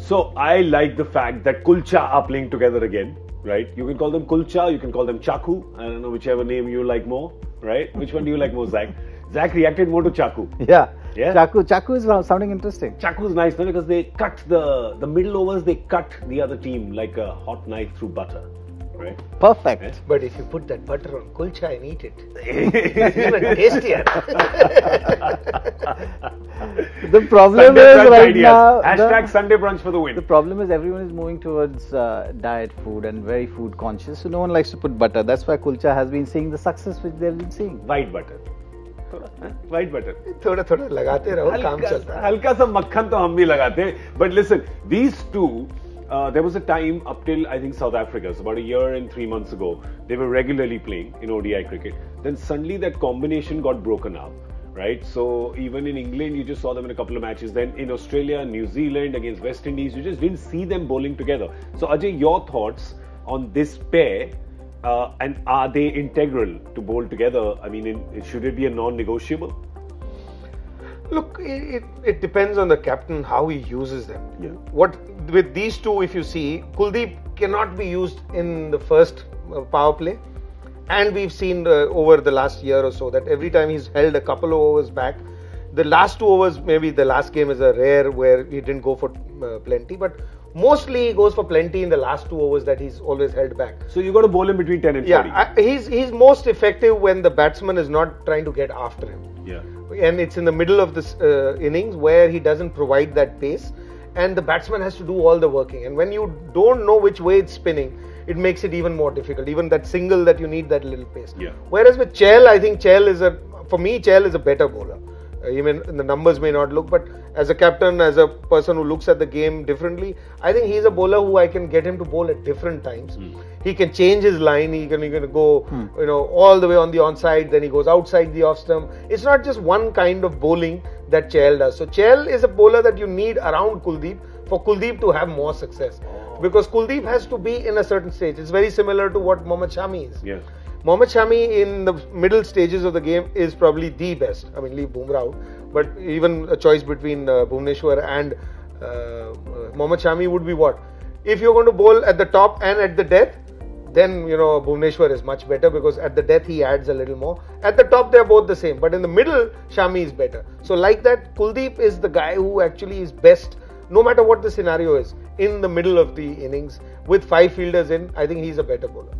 So I like the fact that Kulcha are playing together again, right? You can call them Kulcha, you can call them Chaku. I don't know, whichever name you like more, right? Which one do you like more, Zach? Zach reacted more to Chaku. Yeah. Yeah? Chaku is sounding interesting. Chaku is nice, no? Because they cut the middle overs, they cut the other team like a hot knife through butter, right? Perfect. Yeah? But if you put that butter on kulcha and eat it, it's even tastier. The problem Sunday is brunch right ideas. now. Hashtag Sunday brunch for the win. The problem is everyone is moving towards diet food and very food conscious. So no one likes to put butter. That's why Kulcha has been seeing the success which they've been seeing. White butter. White butter. थोड़ा लगाते रहो, काम चलता है. हल्का सा मक्खन तो हम भी लगाते हैं. But listen, these two, there was a time up till I think South Africa, so about a year and 3 months ago, they were regularly playing in ODI cricket. Then suddenly that combination got broken up, right? So even in England, you just saw them in a couple of matches. Then in Australia, New Zealand against West Indies, you just didn't see them bowling together. So Ajay, your thoughts on this pair? And are they integral to bowl together? I mean, should it be a non-negotiable? Look, it depends on the captain how he uses them. Yeah. What with these two, if you see, Kuldeep cannot be used in the first power play, and we've seen over the last year or so that every time he's held a couple of overs back, the last 2 overs, maybe the last game is a rare where he didn't go for plenty, but mostly he goes for plenty in the last 2 overs that he's always held back. So you got to bowl him between 10 and 40. Yeah, he's most effective when the batsman is not trying to get after him. Yeah. And it's in the middle of this innings where he doesn't provide that pace, and the batsman has to do all the working. And when you don't know which way it's spinning, it makes it even more difficult. Even that single that you need that little pace. Yeah. Whereas with Chahal, I think Chahal is a better bowler. Even the numbers may not look, but as a captain, as a person who looks at the game differently, I think he's a bowler who I can get him to bowl at different times. He can change his line. He can go, all the way on the onside. Then he goes outside the off stump. It's not just one kind of bowling that Chahal does. So Chahal is a bowler that you need around Kuldeep for Kuldeep to have more success, because Kuldeep has to be in a certain stage. It's very similar to what Mohammad Shami is. Yeah. Mohammad Shami in the middle stages of the game is probably the best. I mean, leave Bumrah out, but even a choice between Bhuvneshwar and Mohammad Shami would be what? If you're going to bowl at the top and at the death, then Bhuvneshwar is much better, because at the death he adds a little more. At the top they're both the same, but in the middle Shami is better. So like that, Kuldeep is the guy who actually is best, no matter what the scenario is, in the middle of the innings with 5 fielders in. I think he's a better bowler.